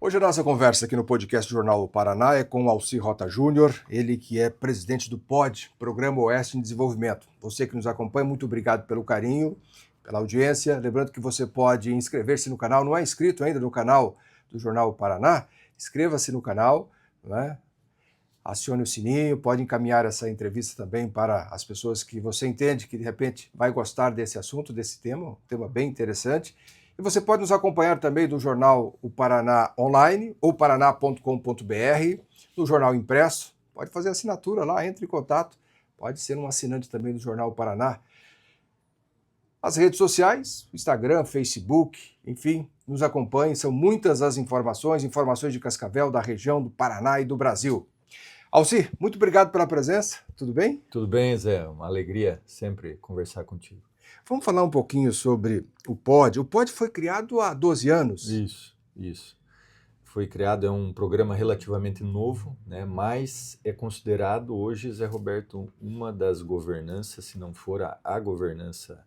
Hoje a nossa conversa aqui no podcast Jornal Paraná é com o Alci Rota Júnior, ele que é presidente do POD, Programa Oeste em Desenvolvimento. Você que nos acompanha, muito obrigado pelo carinho, pela audiência. Lembrando que você pode inscrever-se no canal, não é inscrito ainda no canal do Jornal Paraná? Inscreva-se no canal, né? Acione o sininho, pode encaminhar essa entrevista também para as pessoas que você entende que de repente vai gostar desse assunto, desse tema, um tema bem interessante. E você pode nos acompanhar também do jornal O Paraná Online, ou paraná.com.br, no jornal impresso. Pode fazer assinatura lá, entre em contato. Pode ser um assinante também do Jornal Paraná. As redes sociais, Instagram, Facebook, enfim, nos acompanhem. São muitas as informações de Cascavel, da região, do Paraná e do Brasil. Alci, muito obrigado pela presença, tudo bem? Tudo bem, Zé? Uma alegria sempre conversar contigo. Vamos falar um pouquinho sobre o POD. O POD foi criado há 12 anos. Isso. Foi criado, é um programa relativamente novo, né? Mas é considerado hoje, Zé Roberto, uma das governanças, se não for a governança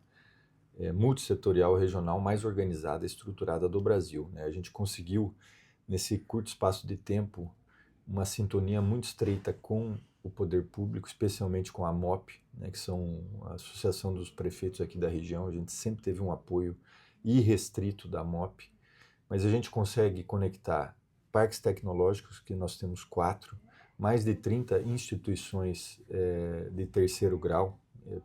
multissetorial regional mais organizada e estruturada do Brasil, né? A gente conseguiu, nesse curto espaço de tempo, uma sintonia muito estreita com o poder público, especialmente com a MOP, né, que são a Associação dos Prefeitos aqui da região. A gente sempre teve um apoio irrestrito da MOP, mas a gente consegue conectar parques tecnológicos, que nós temos 4, mais de 30 instituições de terceiro grau,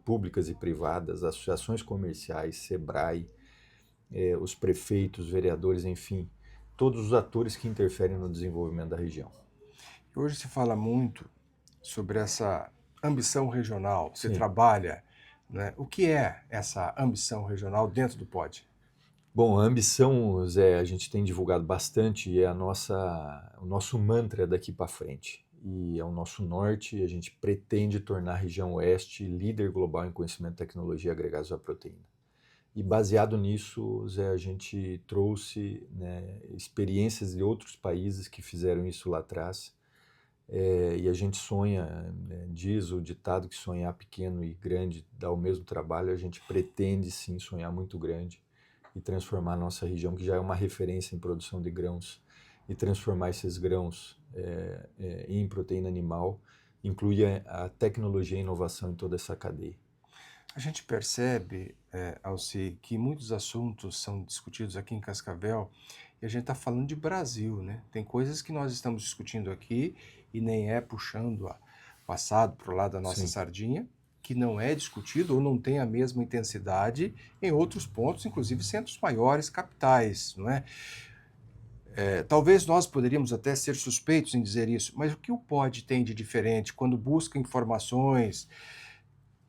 públicas e privadas, associações comerciais, SEBRAE, os prefeitos, vereadores, enfim, todos os atores que interferem no desenvolvimento da região. Hoje se fala muito sobre essa ambição regional. Você Sim. trabalha, né? O que é essa ambição regional dentro do POD? Bom, a ambição, Zé, a gente tem divulgado bastante e é o nosso mantra daqui para frente. E é o nosso norte, a gente pretende tornar a região oeste líder global em conhecimento, tecnologia agregados à proteína. E baseado nisso, Zé, a gente trouxe, né, experiências de outros países que fizeram isso lá atrás. E a gente sonha, né, diz o ditado que sonhar pequeno e grande dá o mesmo trabalho. A gente pretende sim sonhar muito grande e transformar a nossa região, que já é uma referência em produção de grãos, e transformar esses grãos em proteína animal, incluir a tecnologia e a inovação em toda essa cadeia. A gente percebe, Alci, que muitos assuntos são discutidos aqui em Cascavel e a gente está falando de Brasil, né? Tem coisas que nós estamos discutindo aqui e nem é puxando o passado para o lado da nossa Sim. sardinha, que não é discutido ou não tem a mesma intensidade em outros pontos, inclusive centros maiores, capitais, não é? Talvez nós poderíamos até ser suspeitos em dizer isso, mas o que o POD tem de diferente quando busca informações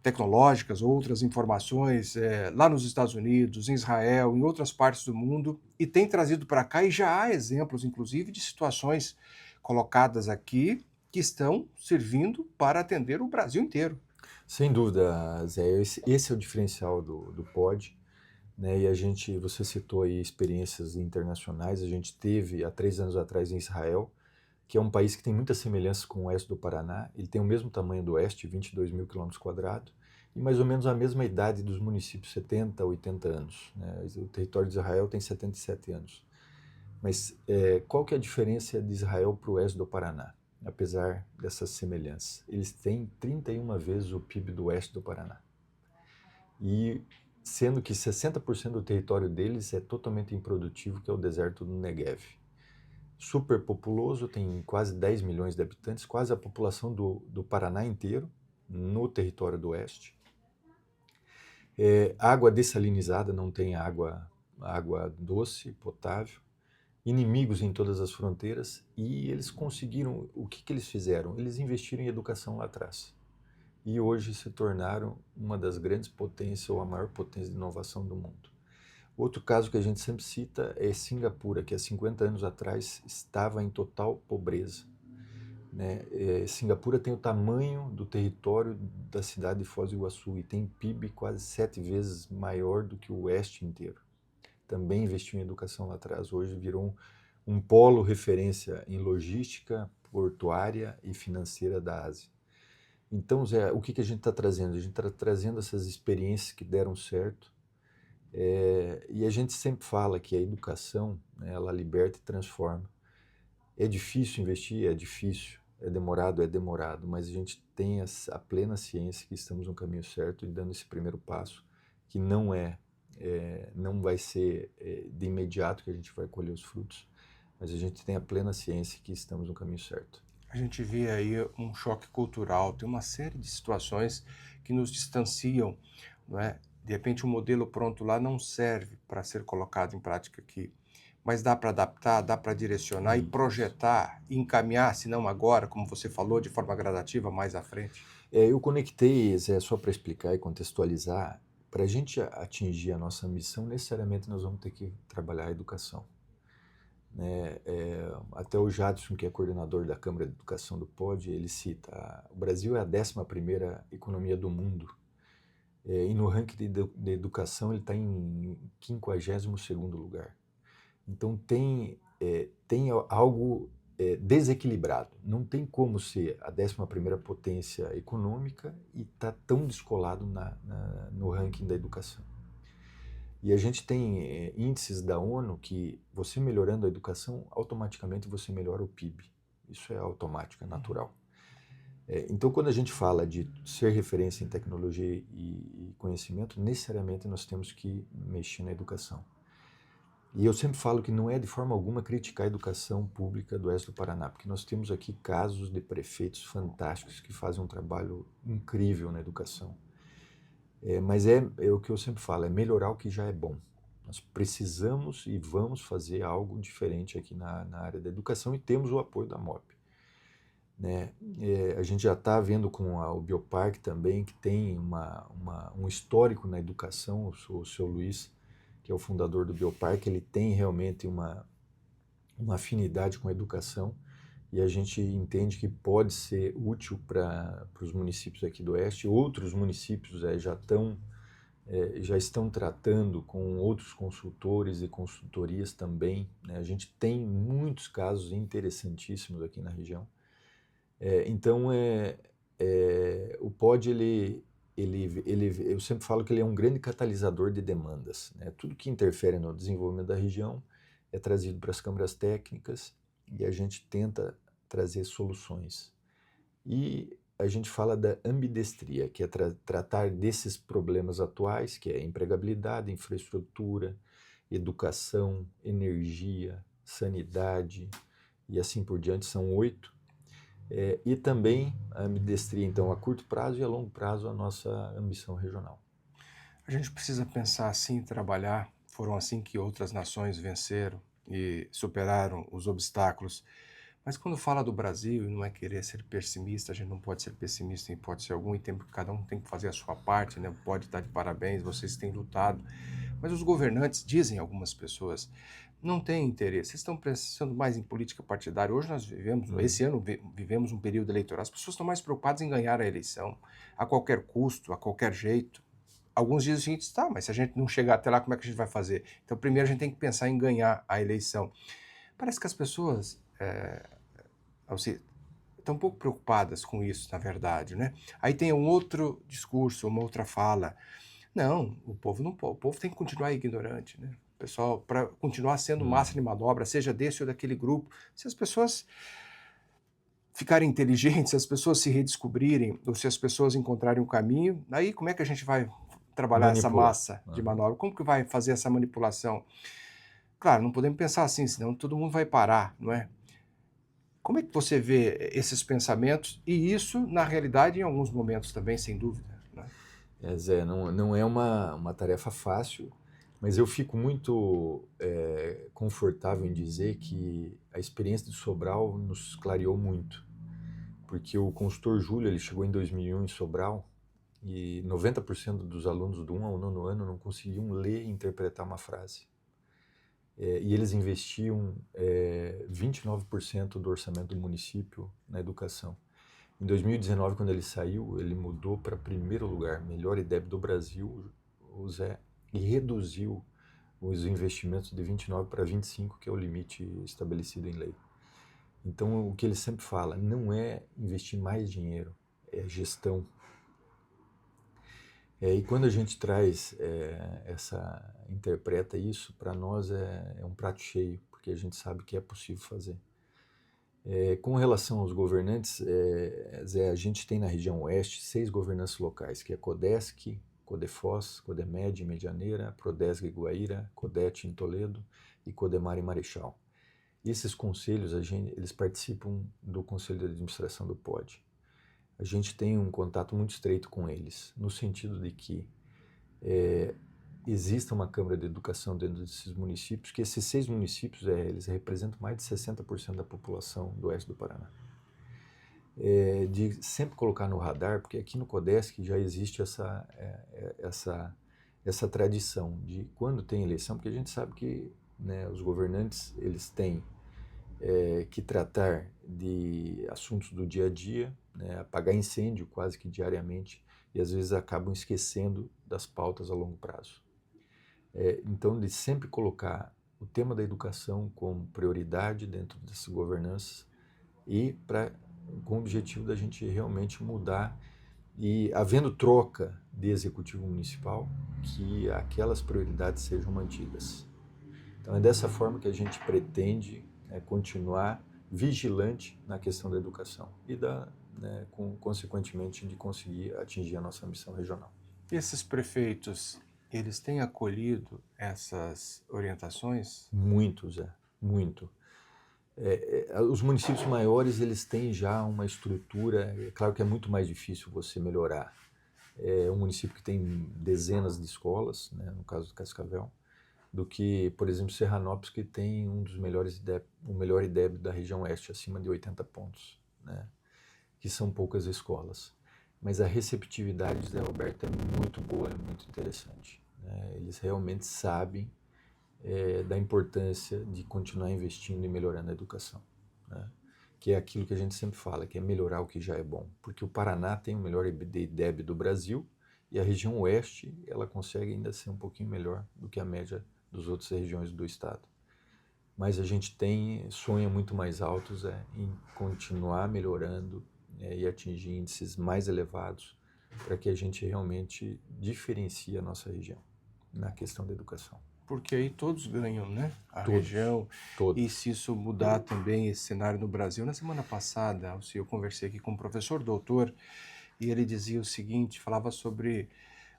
tecnológicas, outras informações lá nos Estados Unidos, em Israel, em outras partes do mundo, e tem trazido para cá, e já há exemplos, inclusive, de situações colocadas aqui que estão servindo para atender o Brasil inteiro. Sem dúvida, Zé, esse é o diferencial do POD, né? E você citou aí experiências internacionais, a gente teve há 3 anos atrás em Israel, que é um país que tem muitas semelhanças com o oeste do Paraná. Ele tem o mesmo tamanho do oeste, 22 mil quilômetros quadrados, e mais ou menos a mesma idade dos municípios, 70, 80 anos, né? O território de Israel tem 77 anos. Mas qual que é a diferença de Israel para o oeste do Paraná, apesar dessas semelhanças? Eles têm 31 vezes o PIB do oeste do Paraná. E sendo que 60% do território deles é totalmente improdutivo, que é o deserto do Negev. Superpopuloso, tem quase 10 milhões de habitantes, quase a população do Paraná inteiro, no território do oeste. Água dessalinizada, não tem água doce, potável. Inimigos em todas as fronteiras, e eles conseguiram, o que eles fizeram? Eles investiram em educação lá atrás. E hoje se tornaram uma das grandes potências, ou a maior potência de inovação do mundo. Outro caso que a gente sempre cita é Singapura, que há 50 anos atrás estava em total pobreza, né? Singapura tem o tamanho do território da cidade de Foz do Iguaçu e tem PIB quase 7 vezes maior do que o oeste inteiro. Também investiu em educação lá atrás, hoje virou um polo referência em logística, portuária e financeira da Ásia. Então, Zé, o que a gente está trazendo? A gente está trazendo essas experiências que deram certo, e a gente sempre fala que a educação, né, ela liberta e transforma. É difícil investir? É difícil. É demorado, mas a gente tem a plena ciência que estamos no caminho certo e dando esse primeiro passo, que não vai ser de imediato que a gente vai colher os frutos, mas a gente tem a plena ciência que estamos no caminho certo. A gente vê aí um choque cultural, tem uma série de situações que nos distanciam, não é? De repente o modelo pronto lá não serve para ser colocado em prática aqui, mas dá para adaptar, dá para direcionar e Isso. projetar, e encaminhar, se não agora, como você falou, de forma gradativa, mais à frente. Eu conectei, Zé, só para explicar e contextualizar, para a gente atingir a nossa missão, necessariamente nós vamos ter que trabalhar a educação. Né? Até o Jadson, que é coordenador da Câmara de Educação do POD, ele cita: o Brasil é a 11ª economia do mundo, e no ranking de educação ele está em 52º lugar. Então tem algo desequilibrado. Não tem como ser a 11ª potência econômica e estar tão descolado no ranking da educação. E a gente tem índices da ONU que você melhorando a educação, automaticamente você melhora o PIB. Isso é automático, é natural. Então, quando a gente fala de ser referência em tecnologia e conhecimento, necessariamente nós temos que mexer na educação. E eu sempre falo que não é de forma alguma criticar a educação pública do Oeste do Paraná, porque nós temos aqui casos de prefeitos fantásticos que fazem um trabalho incrível na educação. Mas é o que eu sempre falo, é melhorar o que já é bom. Nós precisamos e vamos fazer algo diferente aqui na área da educação e temos o apoio da MOP. Né? A gente já está vendo com o Bioparque também, que tem um histórico na educação, o seu Luiz, que é o fundador do Bioparque, ele tem realmente uma afinidade com a educação e a gente entende que pode ser útil para os municípios aqui do Oeste. Outros municípios já estão tratando com outros consultores e consultorias também. Né? A gente tem muitos casos interessantíssimos aqui na região. Então, o POD, eu sempre falo que ele é um grande catalisador de demandas. Né? Tudo que interfere no desenvolvimento da região é trazido para as câmaras técnicas e a gente tenta trazer soluções. E a gente fala da ambidestria, que é tratar desses problemas atuais, que é empregabilidade, infraestrutura, educação, energia, sanidade e assim por diante, são 8. E também a ambidestria, então, a curto prazo e a longo prazo, a nossa ambição regional. A gente precisa pensar assim, trabalhar. Foram assim que outras nações venceram e superaram os obstáculos. Mas quando fala do Brasil, e não é querer ser pessimista, a gente não pode ser pessimista em hipótese alguma, e cada um tem que fazer a sua parte, né? Pode estar de parabéns, vocês têm lutado. Mas os governantes, dizem algumas pessoas, não têm interesse. Vocês estão pensando mais em política partidária. Hoje nós esse ano vivemos um período eleitoral. As pessoas estão mais preocupadas em ganhar a eleição, a qualquer custo, a qualquer jeito. Alguns dizem o seguinte: tá, mas se a gente não chegar até lá, como é que a gente vai fazer? Então, primeiro a gente tem que pensar em ganhar a eleição. Parece que as pessoas estão um pouco preocupadas com isso, na verdade, né? Aí tem um outro discurso, uma outra fala. Não, o povo tem que continuar ignorante, né? O pessoal, para continuar sendo massa de manobra, seja desse ou daquele grupo. Se as pessoas ficarem inteligentes, se as pessoas se redescobrirem, ou se as pessoas encontrarem um caminho, aí como é que a gente vai trabalhar essa massa de manobra? Como que vai fazer essa manipulação? Claro, não podemos pensar assim, senão todo mundo vai parar, não é? Como é que você vê esses pensamentos e isso, na realidade, em alguns momentos também, sem dúvida, né? Zé, não é uma tarefa fácil, mas eu fico muito confortável em dizer que a experiência de Sobral nos clareou muito, porque o consultor Júlio, ele chegou em 2001 em Sobral e 90% dos alunos do 1 ao 9º ano não conseguiam ler e interpretar uma frase. E eles investiam 29% do orçamento do município na educação. Em 2019, quando ele saiu, ele mudou para primeiro lugar, melhor IDEB do Brasil, o Zé, e reduziu os investimentos de 29 para 25, que é o limite estabelecido em lei. Então, o que ele sempre fala, não é investir mais dinheiro, é gestão. E quando a gente interpreta isso, para nós é um prato cheio, porque a gente sabe que é possível fazer. Com relação aos governantes, Zé, a gente tem na região oeste 6 governanças locais, que é Codesc, Codefós, Codemed em Medianeira, Prodesg em Guaíra, Codet em Toledo e Codemar em Marechal. E esses conselhos, eles participam do Conselho de Administração do POD. A gente tem um contato muito estreito com eles, no sentido de que exista uma Câmara de Educação dentro desses municípios, que esses 6 municípios, eles representam mais de 60% da população do oeste do Paraná. De sempre colocar no radar, porque aqui no Codesc já existe essa tradição de quando tem eleição, porque a gente sabe que, né, os governantes eles têm que tratar de assuntos do dia a dia, né, apagar incêndio quase que diariamente, e às vezes acabam esquecendo das pautas a longo prazo. Então, de sempre colocar o tema da educação como prioridade dentro dessas governanças e com o objetivo da gente realmente mudar e, havendo troca de executivo municipal, que aquelas prioridades sejam mantidas. Então, é dessa forma que a gente pretende continuar vigilante na questão da educação e, consequentemente, de conseguir atingir a nossa missão regional. Esses prefeitos, eles têm acolhido essas orientações? Muito, Zé, muito. Os municípios maiores, eles têm já uma estrutura, é claro que é muito mais difícil você melhorar. É um município que tem dezenas de escolas, né, no caso do Cascavel, do que, por exemplo, Serranópolis, que tem um dos melhores o melhor IDEB da região oeste, acima de 80 pontos, né, que são poucas escolas. Mas a receptividade, Zé Roberto, é muito boa, é muito interessante, né? Eles realmente sabem da importância de continuar investindo e melhorando a educação, né? Que é aquilo que a gente sempre fala, que é melhorar o que já é bom. Porque o Paraná tem o melhor IDEB do Brasil e a região oeste ela consegue ainda ser um pouquinho melhor do que a média das outras regiões do estado. Mas a gente sonha muito mais altos em continuar melhorando e atingir índices mais elevados para que a gente realmente diferencie a nossa região na questão da educação. Porque aí todos ganham, né? A Todos, região. todos. E se isso mudar também esse cenário no Brasil. Na semana passada, eu conversei aqui com um professor doutor e ele dizia o seguinte, falava sobre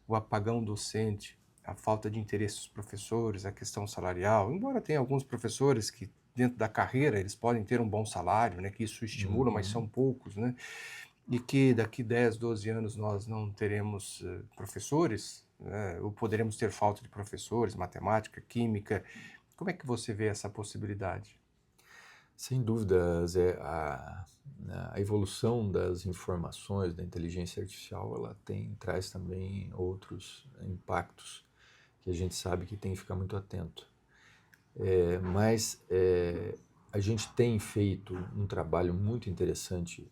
o apagão docente, a falta de interesse dos professores, a questão salarial. Embora tenha alguns professores que dentro da carreira eles podem ter um bom salário, né? Que isso estimula, mas são poucos, né? E que daqui 10, 12 anos nós não teremos professores, né? Ou poderemos ter falta de professores, matemática, química. Como é que você vê essa possibilidade? Sem dúvidas, a evolução das informações, da inteligência artificial, ela traz também outros impactos que a gente sabe que tem que ficar muito atento. Mas a gente tem feito um trabalho muito interessante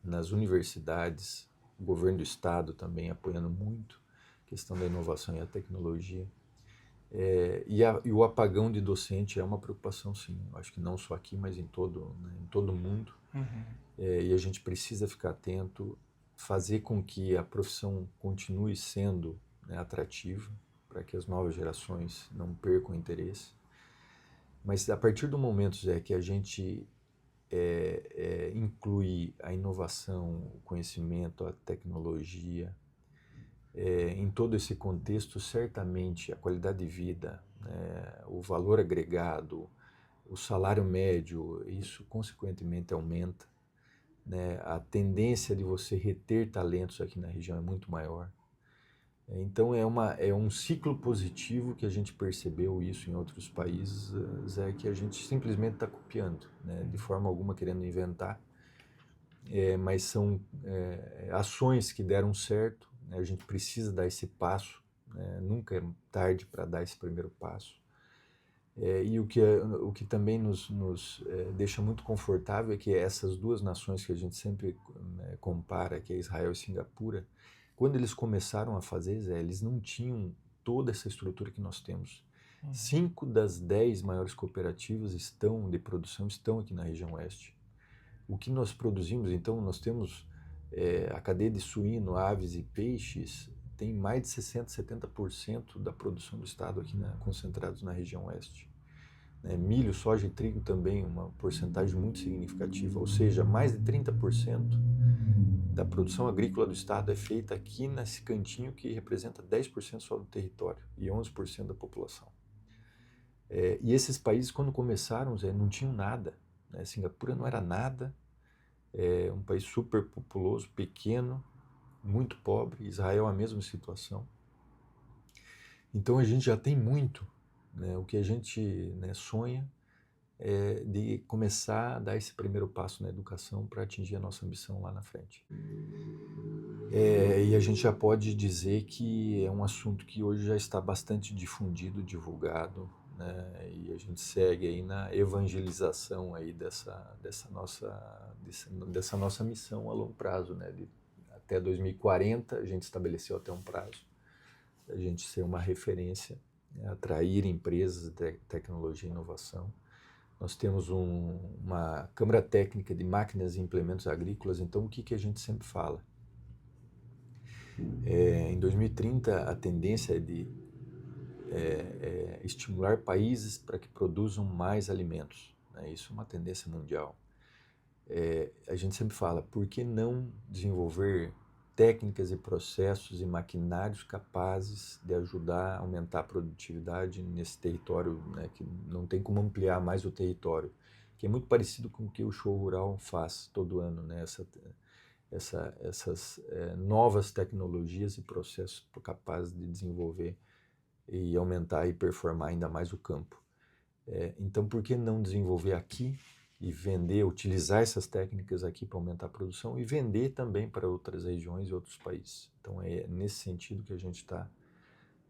nas universidades, o governo do estado também apoiando muito a questão da inovação e a tecnologia. E o apagão de docente é uma preocupação, sim. Eu acho que não só aqui, mas em todo o mundo. Uhum. E a gente precisa ficar atento, fazer com que a profissão continue sendo, né, atrativa, para que as novas gerações não percam interesse. Mas a partir do momento, Zé, que a gente inclui a inovação, o conhecimento, a tecnologia, em todo esse contexto, certamente a qualidade de vida, o valor agregado, o salário médio, isso consequentemente aumenta, né? A tendência de você reter talentos aqui na região é muito maior. Então é um ciclo positivo que a gente percebeu isso em outros países, que a gente simplesmente está copiando, né? De forma alguma querendo inventar, mas são ações que deram certo, né? A gente precisa dar esse passo, né? Nunca é tarde para dar esse primeiro passo. E o que também nos deixa muito confortável é que essas duas nações que a gente sempre compara, que é Israel e Singapura, quando eles começaram a fazer, eles não tinham toda essa estrutura que nós temos. 5 das 10 maiores cooperativas de produção estão aqui na região oeste. O que nós produzimos, então, nós temos a cadeia de suíno, aves e peixes, tem mais de 60%, 70% da produção do estado aqui concentrados na região oeste. né? Milho, soja e trigo também, uma porcentagem muito significativa, ou seja, mais de 30% da produção agrícola do estado é feita aqui nesse cantinho que representa 10% só do território e 11% da população. E esses países, quando começaram, Zé, não tinham nada, né? Singapura não era nada, um país super populoso, pequeno, muito pobre. Israel a mesma situação. Então a gente já tem muito, né? O que a gente, né, sonha é de começar a dar esse primeiro passo na educação para atingir a nossa ambição lá na frente. E a gente já pode dizer que é um assunto que hoje já está bastante difundido, divulgado, né? E a gente segue aí na evangelização aí dessa nossa missão a longo prazo, né? Até 2040 a gente estabeleceu até um prazo, a gente ser uma referência, né? Atrair empresas de tecnologia e inovação. Nós temos uma Câmara Técnica de Máquinas e Implementos Agrícolas, então o que a gente sempre fala? Em 2030, a tendência é de estimular países para que produzam mais alimentos, né? Isso é uma tendência mundial. A gente sempre fala, por que não desenvolver técnicas e processos e maquinários capazes de ajudar a aumentar a produtividade nesse território, né, que não tem como ampliar mais o território, que é muito parecido com o que o Show Rural faz todo ano, né? Essas novas tecnologias e processos capazes de desenvolver e aumentar e performar ainda mais o campo. Então, por que não desenvolver aqui e vender, utilizar essas técnicas aqui para aumentar a produção e vender também para outras regiões e outros países? Então, é nesse sentido que a gente está,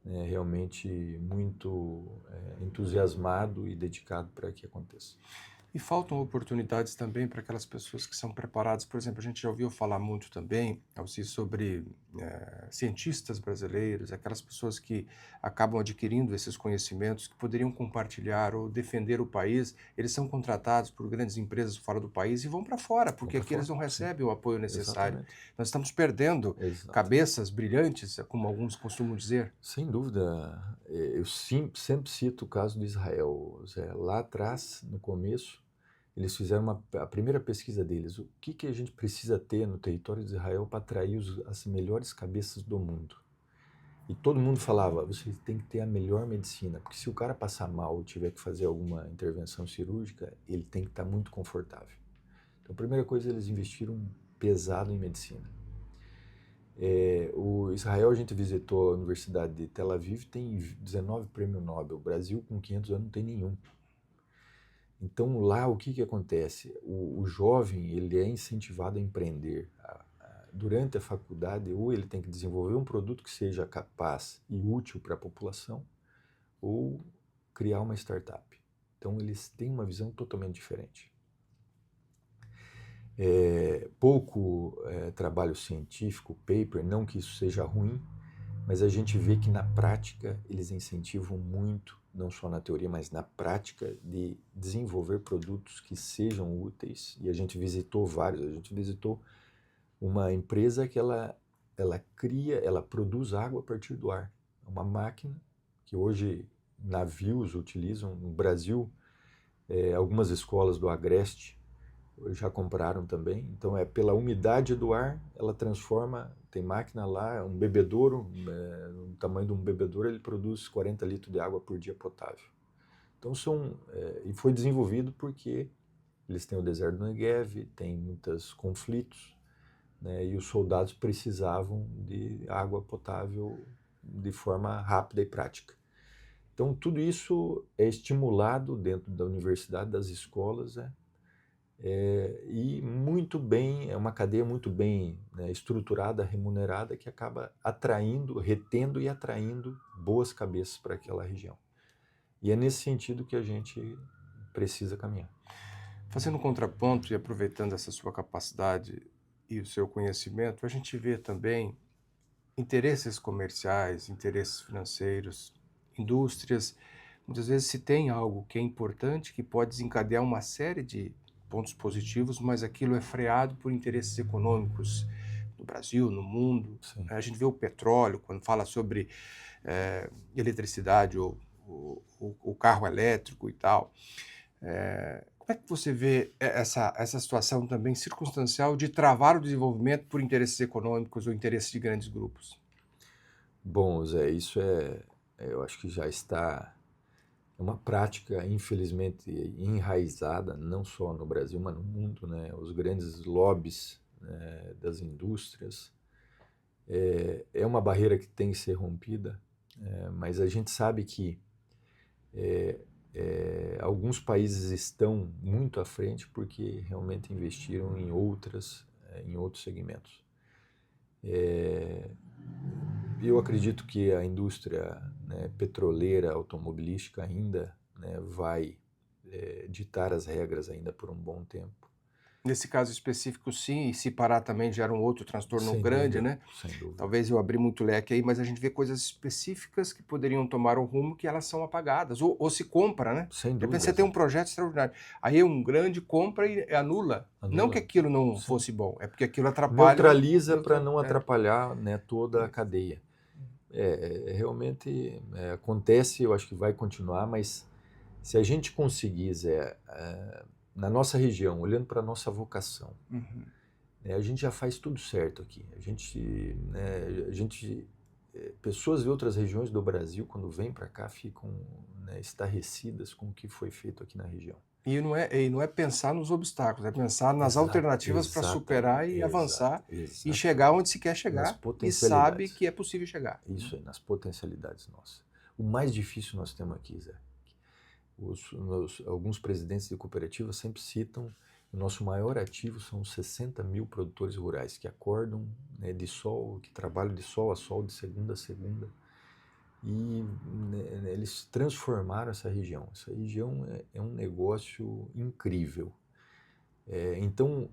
né, realmente muito entusiasmado e dedicado para que aconteça. E faltam oportunidades também para aquelas pessoas que são preparadas. Por exemplo, a gente já ouviu falar muito também, Alci, sobre cientistas brasileiros, aquelas pessoas que acabam adquirindo esses conhecimentos, que poderiam compartilhar ou defender o país. Eles são contratados por grandes empresas fora do país e vão para fora, porque aqui eles não recebem o apoio necessário. Exatamente. Nós estamos perdendo cabeças brilhantes, como alguns costumam dizer. Sem dúvida. Eu sempre cito o caso de Israel, Zé. Lá atrás, no começo, eles fizeram a primeira pesquisa deles. O que a gente precisa ter no território de Israel para atrair as melhores cabeças do mundo? E todo mundo falava, você tem que ter a melhor medicina, porque se o cara passar mal ou tiver que fazer alguma intervenção cirúrgica, ele tem que estar muito confortável. Então, a primeira coisa, eles investiram pesado em medicina. O Israel, a gente visitou a Universidade de Tel Aviv, tem 19 prêmios Nobel. O Brasil, com 500 anos, não tem nenhum. Então, lá, o que acontece? O jovem, ele é incentivado a empreender. Durante a faculdade, ou ele tem que desenvolver um produto que seja capaz e útil para a população, ou criar uma startup. Então, eles têm uma visão totalmente diferente. Pouco trabalho científico, paper, não que isso seja ruim, mas a gente vê que na prática eles incentivam muito, não só na teoria, mas na prática, de desenvolver produtos que sejam úteis. E a gente visitou vários, a gente visitou uma empresa que ela produz água a partir do ar. É uma máquina que hoje navios utilizam. No Brasil, algumas escolas do Agreste já compraram também. Então, pela umidade do ar, ela transforma, tem máquina lá, um bebedouro, no tamanho de um bebedouro, ele produz 40 litros de água por dia potável. Então, e foi desenvolvido porque eles têm o deserto do Negev, tem muitos conflitos, né, e os soldados precisavam de água potável de forma rápida e prática. Então, tudo isso é estimulado dentro da universidade, das escolas, e muito bem, é uma cadeia muito bem, né, estruturada, remunerada, que acaba retendo e atraindo boas cabeças para aquela região. E é nesse sentido que a gente precisa caminhar. Fazendo um contraponto e aproveitando essa sua capacidade e o seu conhecimento, a gente vê também interesses comerciais, interesses financeiros, indústrias. Muitas vezes se tem algo que é importante, que pode desencadear uma série de pontos positivos, mas aquilo é freado por interesses econômicos no Brasil, no mundo. Sim. A gente vê o petróleo, quando fala sobre eletricidade ou o carro elétrico e tal. Como é que você vê essa situação também circunstancial de travar o desenvolvimento por interesses econômicos ou interesses de grandes grupos? Bom, Zé, isso eu acho que já está uma prática, infelizmente, enraizada, não só no Brasil, mas no mundo, né? Os grandes lobbies, né, das indústrias. É uma barreira que tem que ser rompida, mas a gente sabe que alguns países estão muito à frente porque realmente investiram em outros segmentos. Eu acredito que a indústria, né, petroleira, automobilística ainda, né, vai ditar as regras ainda por um bom tempo. Nesse caso específico, sim, e se parar também gera um outro transtorno Sem grande, dúvida, né? sem dúvida. Talvez eu abri muito leque aí, mas a gente vê coisas específicas que poderiam tomar um rumo que elas são apagadas, ou se compra, né? Sem De repente dúvida, você tem Zé. um projeto extraordinário, aí um grande compra e anula. Não que Anula. aquilo não Sim. fosse bom, é porque aquilo atrapalha Neutraliza para não atrapalhar, né, toda a isso. cadeia. Realmente acontece, eu acho que vai continuar, mas se a gente conseguir, Zé, na nossa região, olhando para a nossa vocação, Uhum. né, a gente já faz tudo certo aqui. Pessoas de outras regiões do Brasil, quando vêm para cá, ficam, né, estarrecidas com o que foi feito aqui na região. E não é pensar nos obstáculos, é pensar nas alternativas para superar e avançar e chegar Exatamente. onde se quer Nas chegar e sabe potencialidades. que é possível chegar, né? Isso aí, nas potencialidades nossas. O mais difícil nós temos aqui, Zé. Alguns presidentes de cooperativas sempre citam o nosso maior ativo são 60 mil produtores rurais que acordam, né, de sol, que trabalham de sol a sol, de segunda a segunda. E, né, eles transformaram essa região. Essa região é um negócio incrível. Então,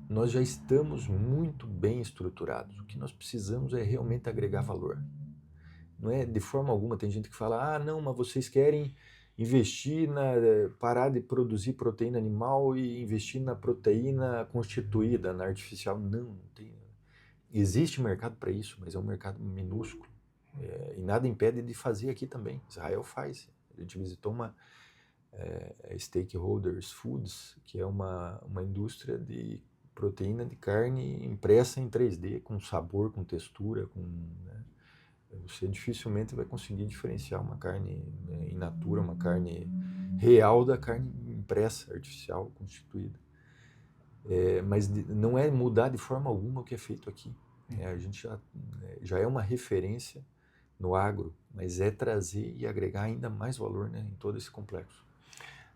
nós já estamos muito bem estruturados. O que nós precisamos é realmente agregar valor. Não é de forma alguma, tem gente que fala, não, mas vocês querem parar de produzir proteína animal e investir na proteína constituída, na artificial. Não tem. Existe mercado para isso, mas é um mercado minúsculo. E nada impede de fazer aqui também. Israel faz. A gente visitou uma Stakeholders Foods, que é uma indústria de proteína de carne impressa em 3D, com sabor, com textura, né? Você dificilmente vai conseguir diferenciar uma carne in natura, uma carne real da carne impressa, artificial, constituída. Mas não é mudar de forma alguma o que é feito aqui. A gente já é uma referência no agro, mas é trazer e agregar ainda mais valor, né, em todo esse complexo.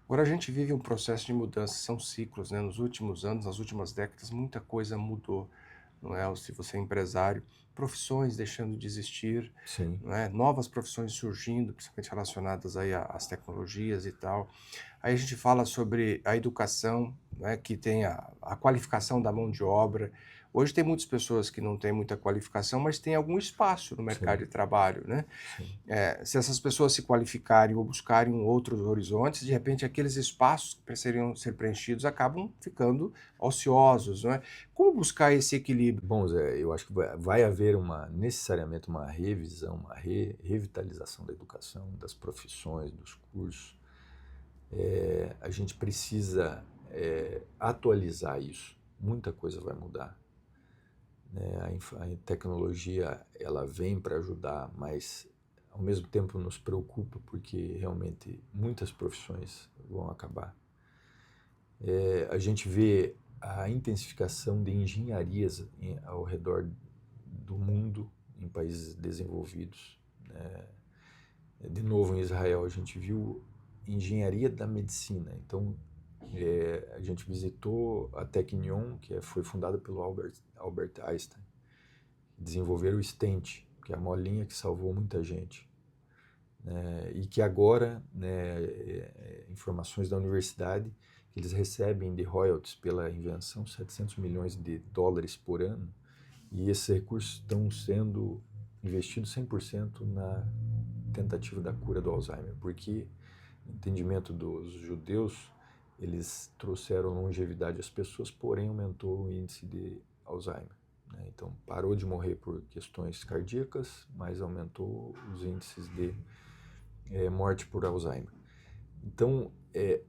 Agora a gente vive um processo de mudança, são ciclos, né? Nos últimos anos, nas últimas décadas, muita coisa mudou, não é? Se você é empresário, profissões deixando de existir, Sim, não é? Novas profissões surgindo, principalmente relacionadas aí às tecnologias e tal. Aí a gente fala sobre a educação, né? Que tem a qualificação da mão de obra. Hoje tem muitas pessoas que não têm muita qualificação, mas têm algum espaço no mercado sim, de trabalho, né? sim. Se essas pessoas se qualificarem ou buscarem outros horizontes, de repente aqueles espaços que precisariam ser preenchidos acabam ficando ociosos, não é? Como buscar esse equilíbrio? Bom, Zé, eu acho que vai haver necessariamente uma revisão, uma revitalização da educação, das profissões, dos cursos. A gente precisa atualizar isso. Muita coisa vai mudar, né? A tecnologia ela vem para ajudar, mas ao mesmo tempo nos preocupa porque realmente muitas profissões vão acabar. A gente vê a intensificação de engenharias ao redor do mundo, em países desenvolvidos. De novo, em Israel, a gente viu engenharia da medicina. Então, a gente visitou a Technion, que foi fundada pelo Albert Einstein. Desenvolveram o stent, que é a molinha que salvou muita gente. E que agora, né, informações da universidade, que eles recebem de royalties pela invenção 700 milhões de dólares por ano, e esses recursos estão sendo investidos 100% na tentativa da cura do Alzheimer, porque no entendimento dos judeus, eles trouxeram longevidade às pessoas, porém aumentou o índice de Alzheimer. Então parou de morrer por questões cardíacas, mas aumentou os índices de morte por Alzheimer. Então,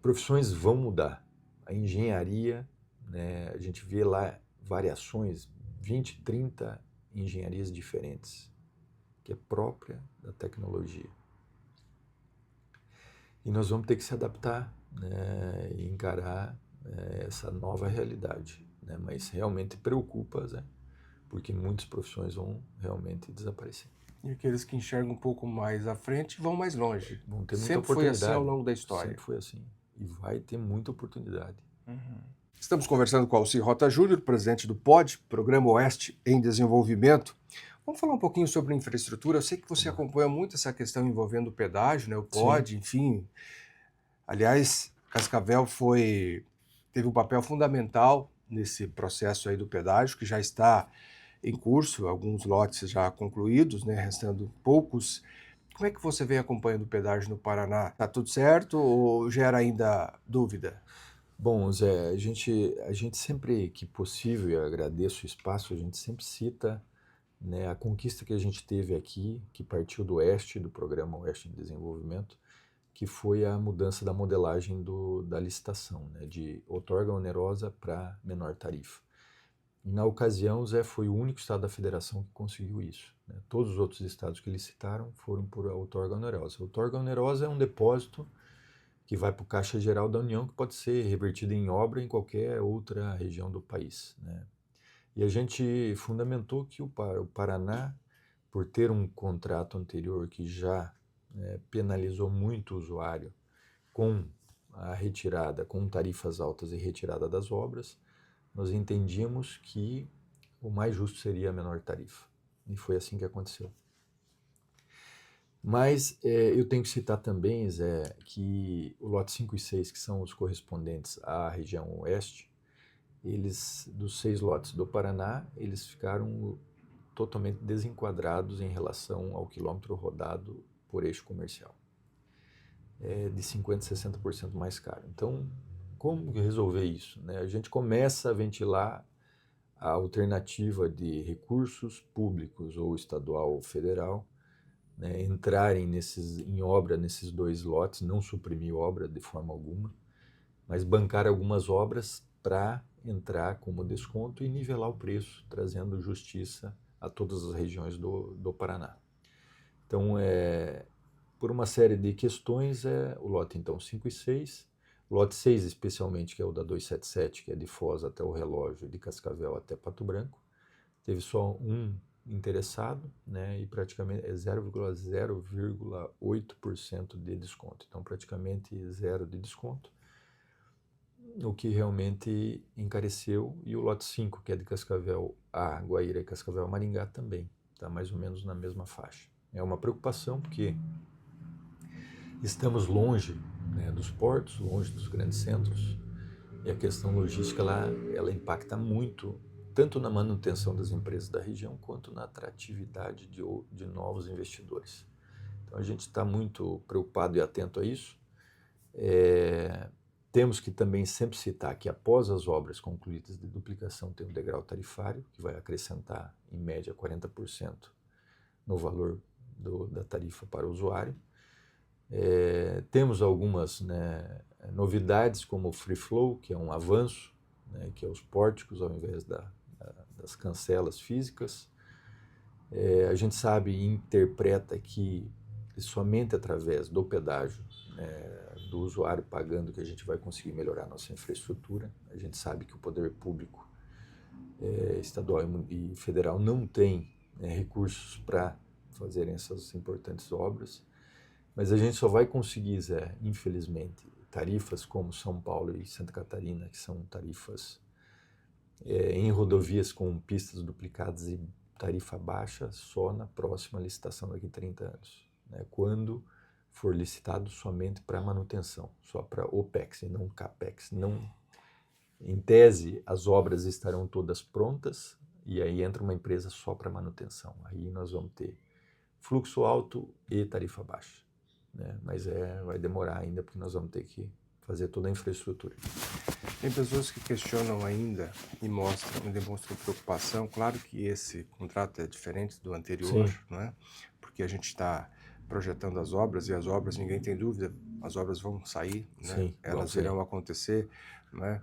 profissões vão mudar. A engenharia, né, a gente vê lá variações, 20, 30 engenharias diferentes, que é própria da tecnologia. E nós vamos ter que se adaptar, né, e encarar essa nova realidade. Né, mas realmente preocupa, né, porque muitas profissões vão realmente desaparecer. E aqueles que enxergam um pouco mais à frente vão mais longe. Vão ter muita Sempre foi oportunidade. assim ao longo da história. Sempre foi assim. E vai ter muita oportunidade. Estamos conversando com Alcir Rota Júnior, presidente do POD, Programa Oeste em Desenvolvimento. Vamos falar um pouquinho sobre infraestrutura. Eu sei que você acompanha muito essa questão envolvendo o pedágio, né, o POD, enfim. Aliás, Cascavel teve um papel fundamental nesse processo aí do pedágio, que já está em curso, alguns lotes já concluídos, né, restando poucos. Como é que você vem acompanhando o pedágio no Paraná? Está tudo certo ou gera ainda dúvida? Bom, Zé, a gente sempre que possível, e eu agradeço o espaço, a gente sempre cita, né, a conquista que a gente teve aqui, que partiu do Oeste, do Programa Oeste em Desenvolvimento, que foi a mudança da modelagem da licitação, né, de outorga onerosa para menor tarifa. E na ocasião, Zé foi o único estado da federação que conseguiu isso. Né? Todos os outros estados que licitaram foram por outorga onerosa. A outorga onerosa é um depósito que vai para o Caixa Geral da União, que pode ser revertido em obra em qualquer outra região do país. Né? E a gente fundamentou que o Paraná, por ter um contrato anterior que já penalizou muito o usuário com a retirada, com tarifas altas e retirada das obras, nós entendíamos que o mais justo seria a menor tarifa. E foi assim que aconteceu. Mas eu tenho que citar também, Zé, que o lote 5 e 6, que são os correspondentes à região oeste, dos 6 lotes do Paraná, eles ficaram totalmente desenquadrados em relação ao quilômetro rodado por eixo comercial. De 50% a 60% mais caro. Então, como resolver isso? Né? A gente começa a ventilar a alternativa de recursos públicos, ou estadual ou federal, né, entrarem em obra nesses 2 lotes, não suprimir obra de forma alguma, mas bancar algumas obras para entrar como desconto e nivelar o preço, trazendo justiça a todas as regiões do Paraná. Então, por uma série de questões, o lote então 5 e 6, o lote 6 especialmente, que é o da 277, que é de Foz até o Relógio, de Cascavel até Pato Branco, teve só um interessado, né, e praticamente 0,08% de desconto. Então, praticamente zero de desconto, o que realmente encareceu. E o lote 5, que é de Cascavel a Guaíra e Cascavel a Maringá, também está mais ou menos na mesma faixa. É uma preocupação porque estamos longe, né, dos portos, longe dos grandes centros, e a questão logística ela impacta muito, tanto na manutenção das empresas da região, quanto na atratividade de novos investidores. Então a gente está muito preocupado e atento a isso. Temos que também sempre citar que após as obras concluídas de duplicação tem o degrau tarifário, que vai acrescentar em média 40% no valor da tarifa para o usuário. Temos algumas, né, novidades, como o Free Flow, que é um avanço, né, que é os pórticos ao invés das cancelas físicas. A gente sabe e interpreta que somente através do pedágio, do usuário pagando, que a gente vai conseguir melhorar a nossa infraestrutura. A gente sabe que o poder público estadual e federal não tem recursos para fazerem essas importantes obras. Mas a gente só vai conseguir, Zé, infelizmente, tarifas como São Paulo e Santa Catarina, que são tarifas em rodovias com pistas duplicadas e tarifa baixa, só na próxima licitação daqui a 30 anos, né, quando for licitado somente para manutenção, só para OPEX e não CAPEX. Não, em tese, as obras estarão todas prontas e aí entra uma empresa só para manutenção. Aí nós vamos ter fluxo alto e tarifa baixa. Né? Mas vai demorar ainda, porque nós vamos ter que fazer toda a infraestrutura. Tem pessoas que questionam ainda e demonstram preocupação. Claro que esse contrato é diferente do anterior, né? Porque a gente está projetando as obras, e as obras, ninguém tem dúvida, as obras vão sair, né? Sim, Elas irão acontecer, né?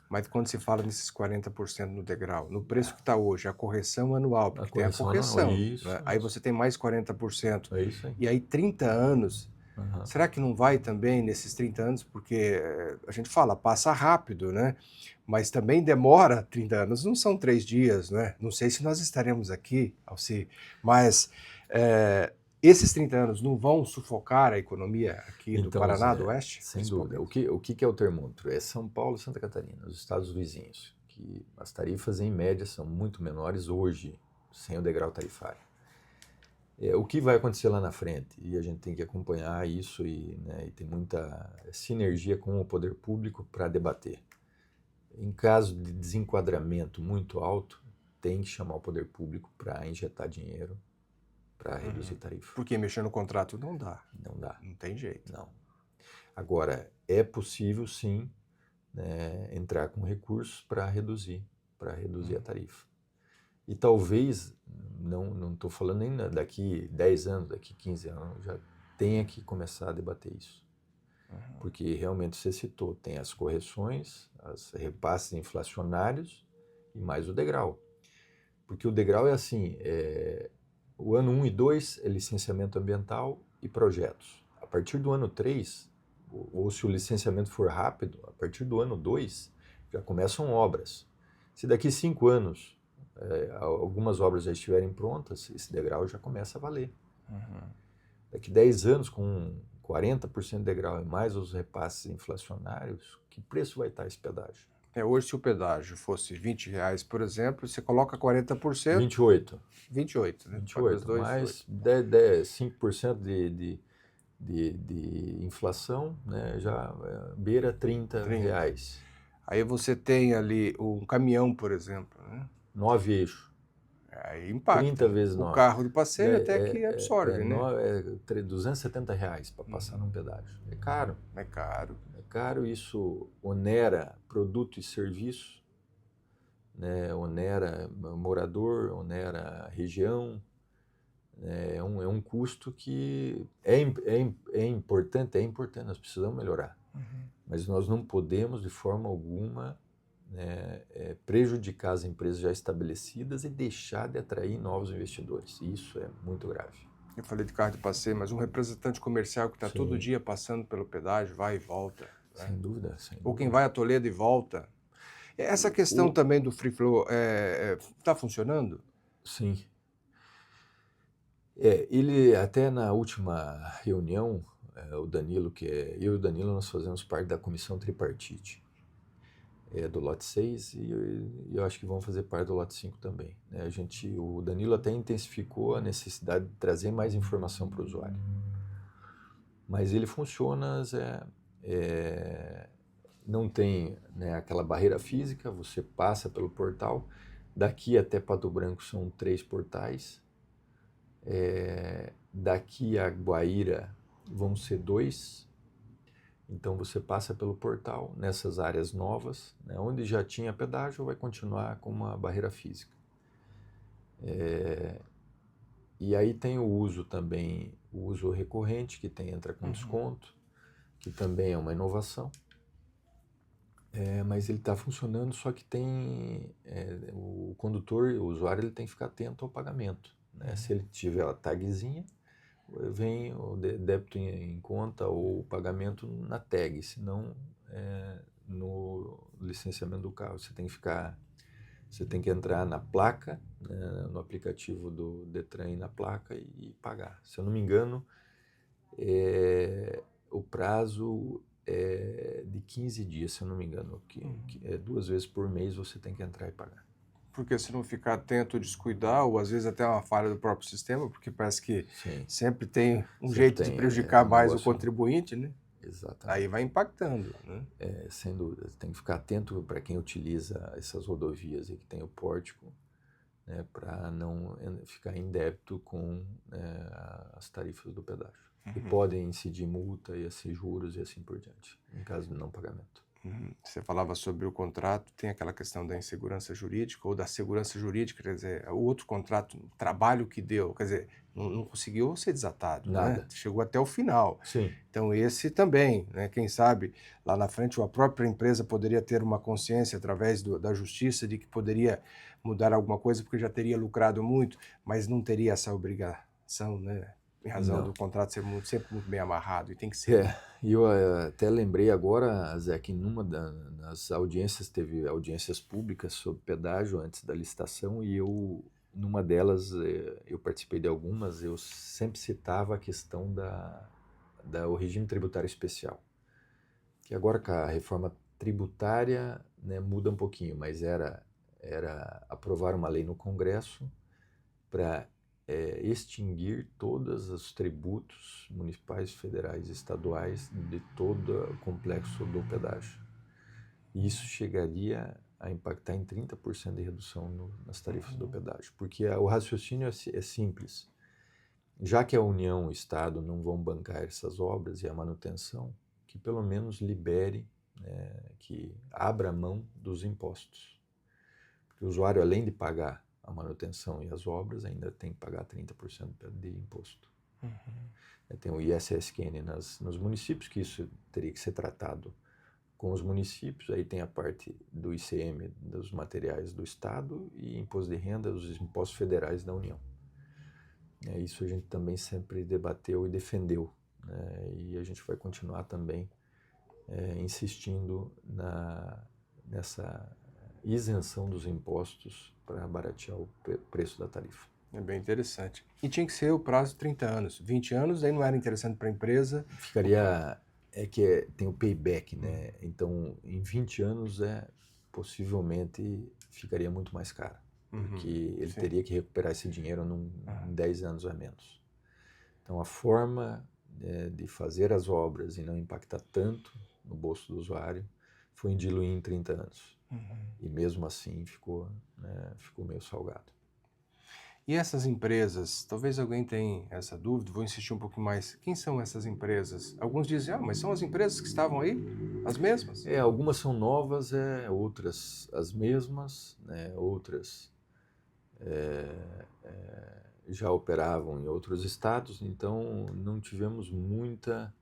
Mas quando se fala nesses 40% no degrau, no preço que está hoje, a correção anual, porque tem a correção, isso, né? Aí você tem mais 40%, é isso aí. e aí 30 anos, será que não vai também nesses 30 anos? Porque a gente fala, passa rápido, né? Mas também demora 30 anos, não são 3 dias, né? Não sei se nós estaremos aqui, Alci, mas esses 30 anos não vão sufocar a economia aqui do Paraná, do Oeste? Sem dúvida. O que é o termômetro? É São Paulo e Santa Catarina, os estados vizinhos, que as tarifas em média são muito menores hoje, sem o degrau tarifário. O que vai acontecer lá na frente? E a gente tem que acompanhar isso e tem muita sinergia com o poder público para debater. Em caso de desenquadramento muito alto, tem que chamar o poder público para injetar dinheiro para reduzir tarifa. Porque mexer no contrato não dá. Não dá. Não tem jeito. Não. Agora, é possível sim entrar com recursos para reduzir a tarifa. E talvez, não estou falando nem daqui 10 anos, daqui 15 anos, já tenha que começar a debater isso. Porque realmente você citou, tem as correções, os repasses inflacionários e mais o degrau. Porque o degrau é assim, o ano 1 e 2 é licenciamento ambiental e projetos. A partir do ano 3, ou se o licenciamento for rápido, a partir do ano 2 já começam obras. Se daqui 5 anos algumas obras já estiverem prontas, esse degrau já começa a valer. Daqui 10 anos, com 40% de degrau e mais os repasses inflacionários, que preço vai estar esse pedágio? Hoje, se o pedágio fosse R$20, por exemplo, você coloca 40%. 28. 28, né? 28, mais 5% de inflação, né, já beira 30 reais. Aí você tem ali um caminhão, por exemplo, né? 9 eixos. Aí impacta. 30 vezes 9. O carro de passeio até que absorve, né? É R$270 para passar num pedágio. É caro. É caro. É caro, isso onera produto e serviço, né? Onera morador, onera região. É um custo que é importante, nós precisamos melhorar. Mas nós não podemos, de forma alguma, prejudicar as empresas já estabelecidas e deixar de atrair novos investidores. Isso é muito grave. Eu falei de carro de passeio, mas um representante comercial que está todo dia passando pelo pedágio, vai e volta. Né? Sem dúvida. Ou quem vai a Toledo e volta. Essa questão também do free flow está funcionando? Sim. Ele, até na última reunião, o Danilo, eu e o Danilo, nós fazemos parte da comissão tripartite do lote 6 e eu acho que vão fazer parte do lote 5 também. Né? O Danilo até intensificou a necessidade de trazer mais informação para o usuário. Mas ele funciona, não tem aquela barreira física, você passa pelo portal, daqui até Pato Branco são 3 portais, daqui a Guaíra vão ser 2, então você passa pelo portal nessas áreas novas, né, onde já tinha pedágio vai continuar com uma barreira física. E aí tem o uso também, o uso recorrente, que entra com desconto, que também é uma inovação. Mas ele está funcionando, só que tem o condutor, o usuário, ele tem que ficar atento ao pagamento. Né? Se ele tiver a tagzinha, vem o débito em conta ou o pagamento na tag, senão no licenciamento do carro você tem que entrar na placa, né, no aplicativo do Detran na placa e pagar. Se eu não me engano, o prazo é de 15 dias, se eu não me engano, que 2 vezes por mês você tem que entrar e pagar. Porque se não ficar atento, descuidar, ou às vezes até uma falha do próprio sistema, porque parece que sempre tem jeito de prejudicar mais o contribuinte, né? Exatamente. Aí vai impactando, né? Sem dúvida. Tem que ficar atento para quem utiliza essas rodovias e que tem o pórtico, né, para não ficar em débito com as tarifas do pedágio. E podem incidir multa e assim juros e assim por diante, em caso de não pagamento. Você falava sobre o contrato, tem aquela questão da insegurança jurídica ou da segurança jurídica, quer dizer, o outro contrato, o trabalho que deu, quer dizer, não conseguiu ser desatado, né? Nada. Chegou até o final. Sim. Então esse também, né? Quem sabe lá na frente a própria empresa poderia ter uma consciência através da justiça de que poderia mudar alguma coisa porque já teria lucrado muito, mas não teria essa obrigação, né? Em razão do Não. contrato ser sempre muito bem amarrado e tem que ser, É, né? e eu até lembrei agora, Zé, que das audiências, teve audiências públicas sobre pedágio antes da licitação e numa delas, eu participei de algumas, eu sempre citava a questão o regime tributário especial, que agora com a reforma tributária, né, muda um pouquinho, mas era aprovar uma lei no Congresso para extinguir todos os tributos municipais, federais e estaduais de todo o complexo do pedágio. E isso chegaria a impactar em 30% de redução nas tarifas do pedágio, porque o raciocínio é simples. Já que a União e o Estado não vão bancar essas obras e a manutenção, que pelo menos libere, que abra mão dos impostos. Porque o usuário, além de pagar a manutenção e as obras, ainda tem que pagar 30% de imposto. Tem o ISSQN nos municípios, que isso teria que ser tratado com os municípios, aí tem a parte do ICM, dos materiais do Estado, e imposto de renda, os impostos federais da União. Isso a gente também sempre debateu e defendeu, né? E a gente vai continuar também insistindo nessa isenção dos impostos para baratear o preço da tarifa. É bem interessante. E tinha que ser o prazo de 30 anos. 20 anos aí não era interessante para a empresa. Ficaria, tem o payback, né? Então, em 20 anos, possivelmente ficaria muito mais caro, porque ele Sim. teria que recuperar esse dinheiro em 10 anos a menos. Então, a forma de fazer as obras e não impactar tanto no bolso do usuário foi em diluir em 30 anos. E mesmo assim ficou meio salgado. E essas empresas, talvez alguém tenha essa dúvida, vou insistir um pouquinho mais. Quem são essas empresas? Alguns dizem, mas são as empresas que estavam aí, as mesmas? Algumas são novas, outras as mesmas, né? Outras já operavam em outros estados, então não tivemos muita,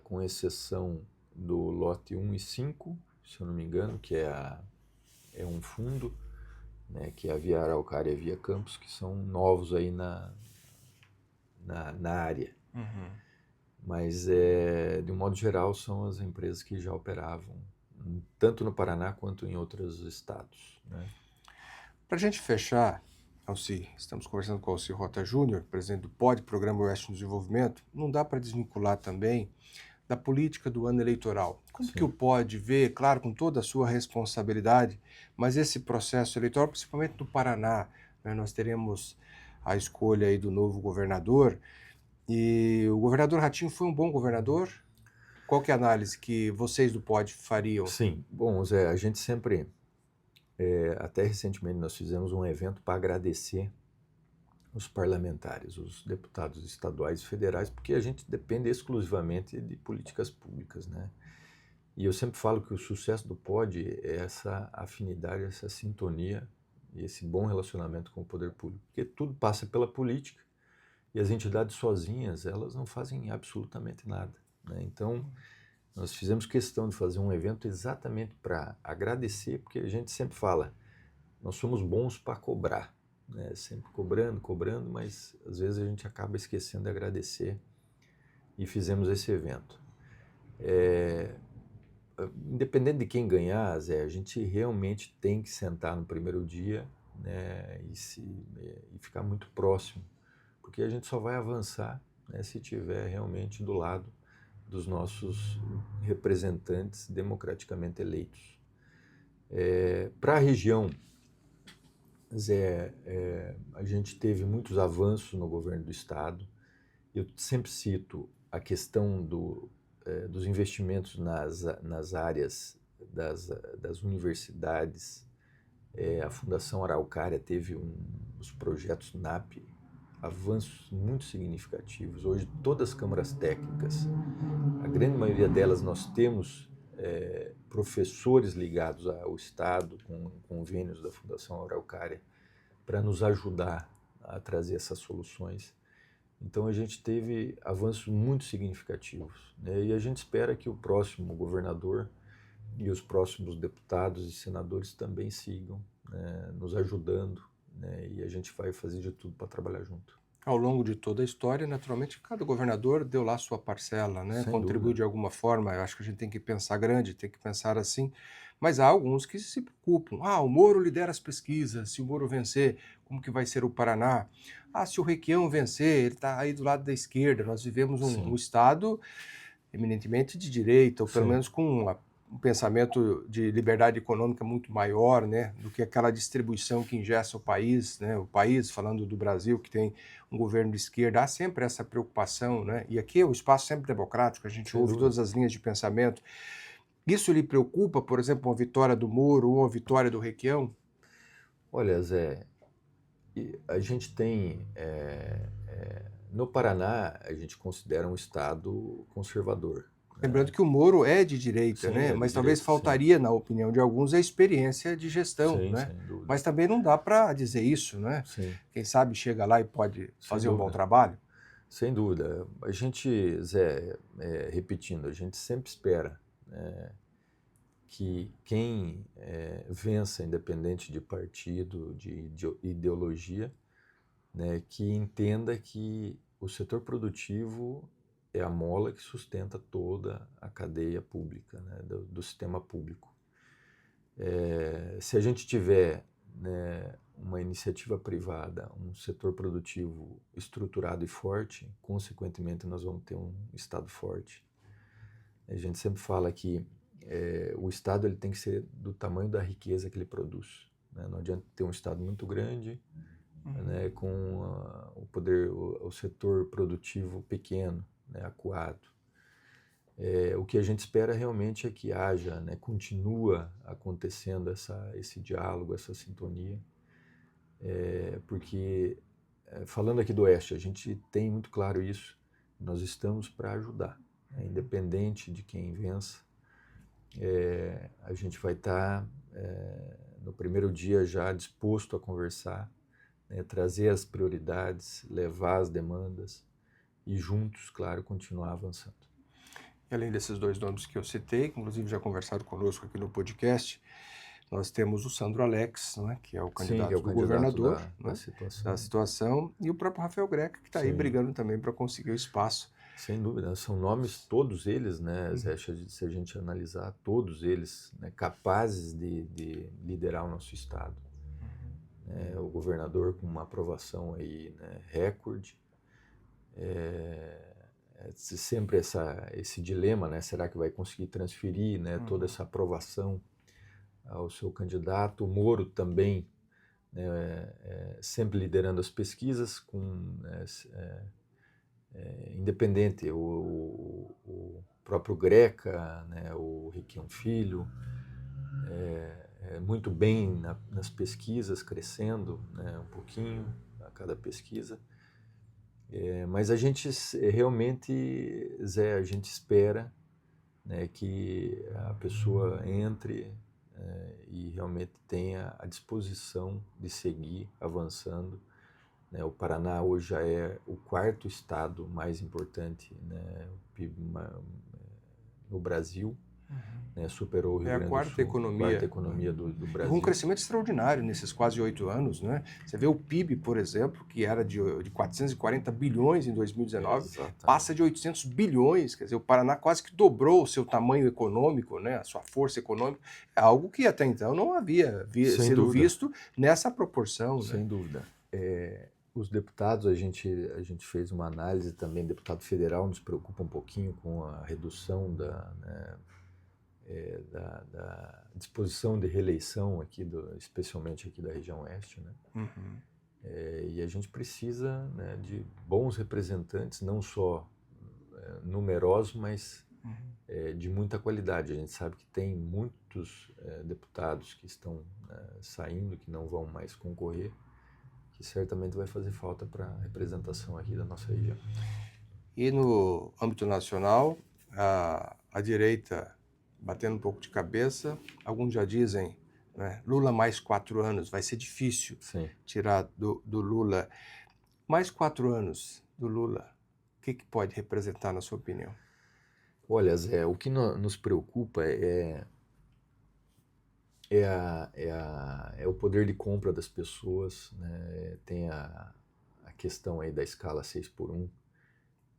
com exceção do lote 1 e 5, se eu não me engano, que é um fundo, né, que é a Via Araucária e a Via Campos, que são novos aí na área. Mas, de um modo geral, são as empresas que já operavam, tanto no Paraná quanto em outros estados, né? Para a gente fechar, Alci, estamos conversando com o Alci Rota Júnior, presidente do POD, Programa Oeste de Desenvolvimento. Não dá para desvincular também da política do ano eleitoral. Como Sim. que o POD vê, claro, com toda a sua responsabilidade, mas esse processo eleitoral, principalmente no Paraná, né, nós teremos a escolha aí do novo governador, e o governador Ratinho foi um bom governador? Qual que é a análise que vocês do POD fariam? Sim, bom, Zé, a gente sempre, até recentemente nós fizemos um evento para agradecer os parlamentares, os deputados estaduais e federais, porque a gente depende exclusivamente de políticas públicas, né? E eu sempre falo que o sucesso do POD é essa afinidade, essa sintonia e esse bom relacionamento com o poder público, porque tudo passa pela política e as entidades sozinhas, elas não fazem absolutamente nada, né? Então, nós fizemos questão de fazer um evento exatamente para agradecer, porque a gente sempre fala, nós somos bons para cobrar, né? Sempre cobrando, mas às vezes a gente acaba esquecendo de agradecer e fizemos esse evento. Independente de quem ganhar, Zé, a gente realmente tem que sentar no primeiro dia, né, e ficar muito próximo, porque a gente só vai avançar, né, se tiver realmente do lado dos nossos representantes democraticamente eleitos. Para a região, Zé, a gente teve muitos avanços no governo do estado. Eu sempre cito a questão dos investimentos nas áreas das universidades. A Fundação Araucária teve os projetos NAP, avanços muito significativos. Hoje, todas as câmaras técnicas, a grande maioria delas nós temos professores ligados ao Estado, com convênios da Fundação Araucária, para nos ajudar a trazer essas soluções. Então a gente teve avanços muito significativos, né? E a gente espera que o próximo governador e os próximos deputados e senadores também sigam, né, nos ajudando, né? E a gente vai fazer de tudo para trabalhar junto. Ao longo de toda a história, naturalmente, cada governador deu lá sua parcela, né? Sem Contribuiu dúvida. de alguma forma. Eu acho que a gente tem que pensar grande, tem que pensar assim. Mas há alguns que se preocupam. O Moro lidera as pesquisas. Se o Moro vencer, como que vai ser o Paraná? Se o Requião vencer, ele está aí do lado da esquerda. Nós vivemos um Sim, estado eminentemente de direita, ou pelo sim, menos com um pensamento de liberdade econômica muito maior, né, do que aquela distribuição que ingessa o país, né, o país, falando do Brasil, que tem um governo de esquerda, há sempre essa preocupação, né, e aqui é o espaço sempre democrático, a gente sem ouve dúvida. todas as linhas de pensamento. Isso lhe preocupa, por exemplo, uma vitória do Moro ou uma vitória do Requião? Olha, Zé, a gente tem, no Paraná, a gente considera um estado conservador, Lembrando né? que o Moro é de direita, Sim, né? é de Mas talvez direita, sim. faltaria, na opinião de alguns, a experiência de gestão, Sim, né? sem dúvida. Mas também não dá para dizer isso, né? Sim, Quem sabe chega lá e pode sem fazer um bom dúvida. trabalho. Sem dúvida. A gente, Zé, repetindo, a gente sempre espera, né, que quem vença, independente de partido, de ideologia, né, que entenda que o setor produtivo é a mola que sustenta toda a cadeia pública, né, do sistema público. Se a gente tiver, né, uma iniciativa privada, um setor produtivo estruturado e forte, consequentemente nós vamos ter um Estado forte. A gente sempre fala que o Estado ele tem que ser do tamanho da riqueza que ele produz, né? Não adianta ter um Estado muito grande, né, com o poder, o setor produtivo pequeno, né, acuado. O que a gente espera realmente é que haja, né, continua acontecendo esse diálogo, essa sintonia, porque, falando aqui do Oeste, a gente tem muito claro isso, nós estamos para ajudar, né, independente de quem vença, a gente vai estar no primeiro dia já disposto a conversar, né, trazer as prioridades, levar as demandas e juntos, claro, continuar avançando. E além desses dois nomes que eu citei, que inclusive já conversaram conosco aqui no podcast, nós temos o Sandro Alex, né, que é o Sim, que é candidato o do candidato governador, da né, da situação. situação, e o próprio Rafael Greca, que está aí Sim, brigando também para conseguir o espaço. sem dúvida. São nomes, todos eles, né, Zé, se a gente analisar, todos eles, né, capazes de liderar o nosso Estado. O governador com uma aprovação aí, né, recorde. Sempre esse dilema, né, será que vai conseguir transferir, né, toda essa aprovação ao seu candidato? O Moro também, né, sempre liderando as pesquisas, independente, o próprio Greca, né, o Requião Filho, muito bem nas pesquisas, crescendo, né, um pouquinho a cada pesquisa. Mas a gente realmente, Zé, a gente espera, né, que a pessoa entre e realmente tenha a disposição de seguir avançando, né? O Paraná hoje já é o quarto estado mais importante, né, no Brasil, né, superou o Rio É a Grande do quarta Sul, quarta economia, economia do e com um Brasil. crescimento extraordinário nesses quase 8 anos, né? Você vê o PIB, por exemplo, que era de 440 bilhões em 2019, Exatamente. passa de 800 bilhões, quer dizer, o Paraná quase que dobrou o seu tamanho econômico, né? A sua força econômica, é algo que até então não havia Sem sido dúvida, visto nessa proporção, né? sem dúvida. Os deputados, a gente fez uma análise também, deputado federal nos preocupa um pouquinho com a redução né, da disposição de reeleição aqui, especialmente aqui da região oeste, né? E a gente precisa, né, de bons representantes, não só numerosos, mas de muita qualidade. A gente sabe que tem muitos deputados que estão saindo, que não vão mais concorrer, que certamente vai fazer falta para a representação aqui da nossa região. E no âmbito nacional, a direita batendo um pouco de cabeça. Alguns já dizem, né, Lula mais 4 anos, vai ser difícil Sim. tirar do Lula. Mais 4 anos do Lula, o que pode representar, na sua opinião? Olha, Zé, o que nos preocupa é o poder de compra das pessoas, né? Tem a questão aí da escala 6x1,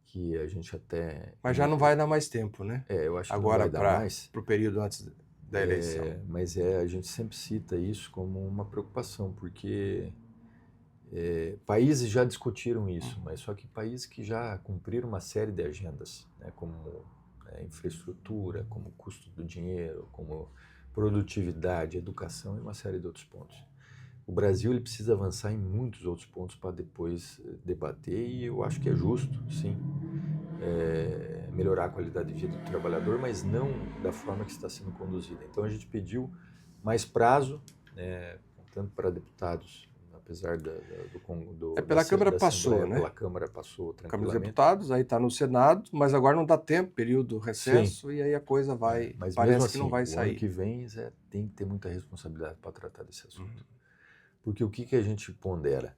que a gente até... Mas já não vai dar mais tempo, né? eu acho que não Agora vai dar mais. para o período antes da eleição. Mas a gente sempre cita isso como uma preocupação, porque países já discutiram isso, mas só que países que já cumpriram uma série de agendas, né, como infraestrutura, como custo do dinheiro, como produtividade, educação e uma série de outros pontos. O Brasil ele precisa avançar em muitos outros pontos para depois debater, e eu acho que é justo, sim, melhorar a qualidade de vida do trabalhador, mas não da forma que está sendo conduzida. Então a gente pediu mais prazo, né, tanto para deputados, apesar Pela Câmara passou, Assembleia, né? pela Câmara passou Câmara dos tranquilamente. Deputados, aí está no Senado, mas agora não dá tempo, período recesso, Sim. e aí a coisa vai, Mas parece mesmo que não assim, vai o ano sair. que vem tem que ter muita responsabilidade para tratar desse assunto. Porque o que a gente pondera?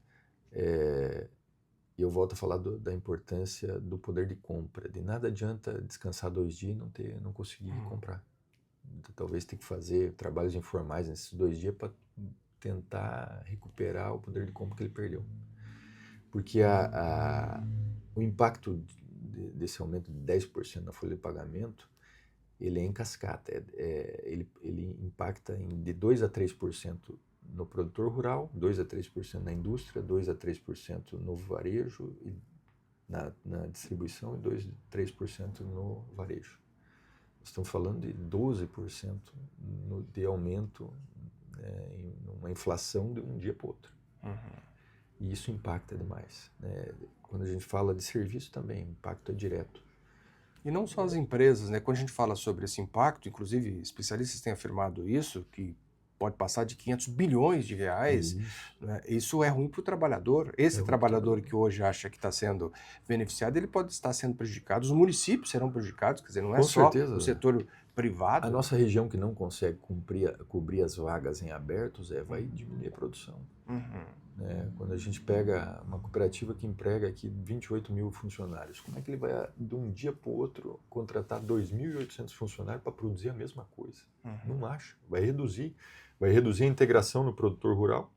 E eu volto a falar da importância do poder de compra. De nada adianta descansar 2 dias e não conseguir comprar. Talvez tenha que fazer trabalhos informais nesses 2 dias para tentar recuperar o poder de compra que ele perdeu. Porque o impacto desse aumento de 10% na folha de pagamento, ele é em cascata. Ele impacta de 2 a 3% no produtor rural, 2 a 3% na indústria, 2 a 3% no varejo, e na distribuição, e 2 a 3% no varejo. Estamos falando de 12% de aumento em uma inflação de um dia para o outro. E isso impacta demais, né? Quando a gente fala de serviço também, o impacto é direto. E não só as empresas, né? Quando a gente fala sobre esse impacto, inclusive especialistas têm afirmado isso, que pode passar de 500 bilhões de reais. Né? Isso é ruim para o trabalhador. Esse trabalhador que hoje acha que está sendo beneficiado, ele pode estar sendo prejudicado. Os municípios serão prejudicados, quer dizer, não é só o setor privado. A nossa região que não consegue cobrir as vagas em abertos vai diminuir a produção. Quando a gente pega uma cooperativa que emprega aqui 28 mil funcionários, como é que ele vai, de um dia para o outro, contratar 2.800 funcionários para produzir a mesma coisa? Não acha. Vai reduzir a integração no produtor rural,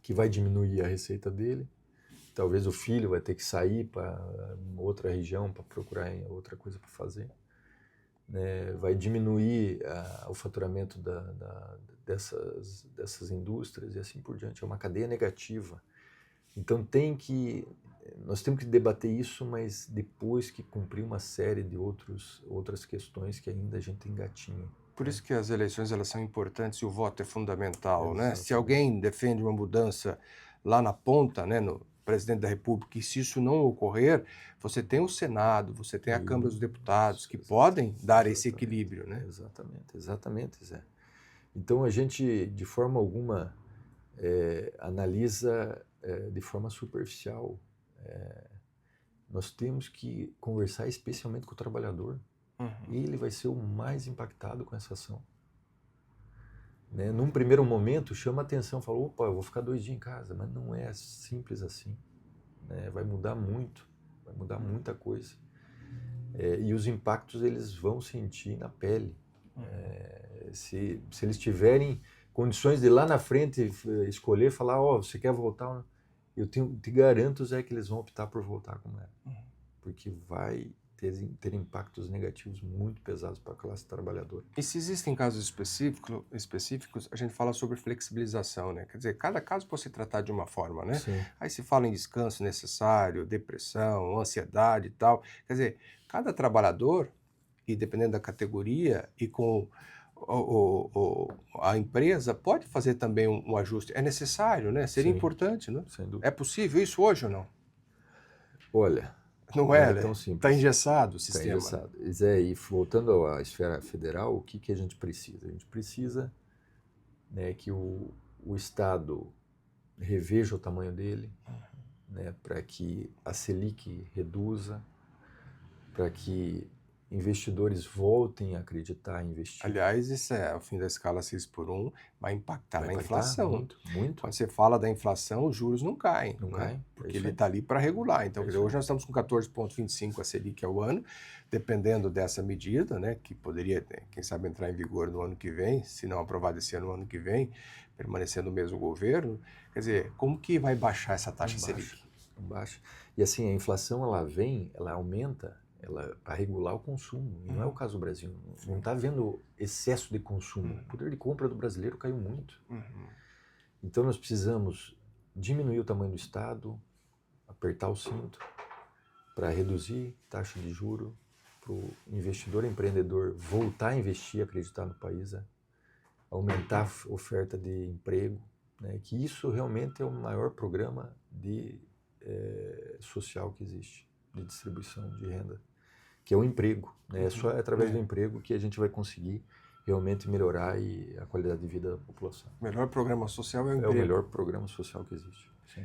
que vai diminuir a receita dele. Talvez o filho vai ter que sair para outra região para procurar outra coisa para fazer. Vai diminuir o faturamento dessas indústrias e assim por diante. É uma cadeia negativa. Então nós temos que debater isso, mas depois que cumprir uma série de outras questões que ainda a gente engatinha. Por isso que as eleições elas são importantes e o voto é fundamental, né? Se alguém defende uma mudança lá na ponta, né, no presidente da República, e se isso não ocorrer, você tem o Senado, você tem a Câmara dos Deputados, que podem dar esse equilíbrio, né? Exatamente, Zé. Então a gente, de forma alguma, analisa de forma superficial. Nós temos que conversar especialmente com o trabalhador. Ele vai ser o mais impactado com essa ação. Num primeiro momento, chama a atenção, fala, opa, eu vou ficar 2 dias em casa, mas não é simples assim. Vai mudar muito, vai mudar muita coisa. E os impactos eles vão sentir na pele. Se eles tiverem condições de lá na frente escolher, falar, você quer voltar? Eu te garanto, Zé, que eles vão optar por voltar como era. Porque vai ter impactos negativos muito pesados para a classe trabalhadora. E se existem casos específicos, a gente fala sobre flexibilização, né? Quer dizer, cada caso pode ser tratado de uma forma, né? Sim. Aí se fala em descanso necessário, depressão, ansiedade e tal. Quer dizer, cada trabalhador, e dependendo da categoria, e com a empresa, pode fazer também um ajuste. É necessário, né? Seria importante, né? Sem dúvida. É possível isso hoje ou não? Olha... Não é, né? Tão simples. Está engessado o sistema. Está engessado. Zé, e voltando à esfera federal, o que a gente precisa? A gente precisa, que o Estado reveja o tamanho dele, para que a Selic reduza, para que investidores voltem a acreditar em investir. Aliás, isso é o fim da escala 6x1, vai impactar na inflação. Muito. Quando você fala da inflação, os juros não caem. Não né? caem. Porque ele está ali para regular. Então, É quer dizer, hoje nós estamos com 14,25 a Selic ao ano, dependendo dessa medida, né, que poderia, quem sabe, entrar em vigor no ano que vem, se não aprovado esse ano, no ano que vem, permanecendo o mesmo governo. Quer dizer, como que vai baixar essa taxa Selic? Não baixa. E assim, a inflação, ela aumenta para regular o consumo. E não é o caso do Brasil. Não está havendo excesso de consumo. O poder de compra do brasileiro caiu muito. Então nós precisamos diminuir o tamanho do Estado, apertar o cinto para reduzir taxa de juro, para o investidor empreendedor voltar a investir, acreditar no país, aumentar a oferta de emprego, né? Que isso realmente é o maior programa social que existe, de distribuição de renda, que é o emprego. Né? É só através do emprego que a gente vai conseguir realmente melhorar a qualidade de vida da população. O melhor programa social é o emprego. É o melhor programa social que existe. Sim.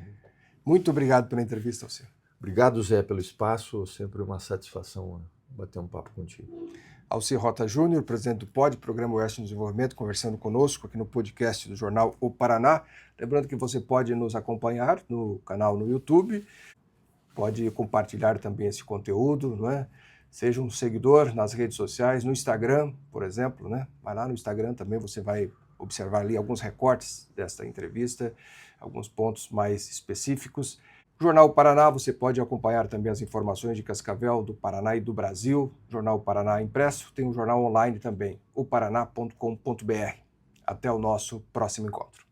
Muito obrigado pela entrevista, Alcir. Obrigado, Zé, pelo espaço. Sempre uma satisfação bater um papo contigo. Alcir Rota Júnior, presidente do POD, Programa Oeste de Desenvolvimento, conversando conosco aqui no podcast do jornal O Paraná. Lembrando que você pode nos acompanhar no canal no YouTube, pode compartilhar também esse conteúdo, não é? Seja um seguidor nas redes sociais, no Instagram, por exemplo, né? Vai lá no Instagram também, você vai observar ali alguns recortes desta entrevista, alguns pontos mais específicos. O Jornal Paraná, você pode acompanhar também as informações de Cascavel, do Paraná e do Brasil. Jornal Paraná impresso, tem um jornal online também, oparaná.com.br. Até o nosso próximo encontro.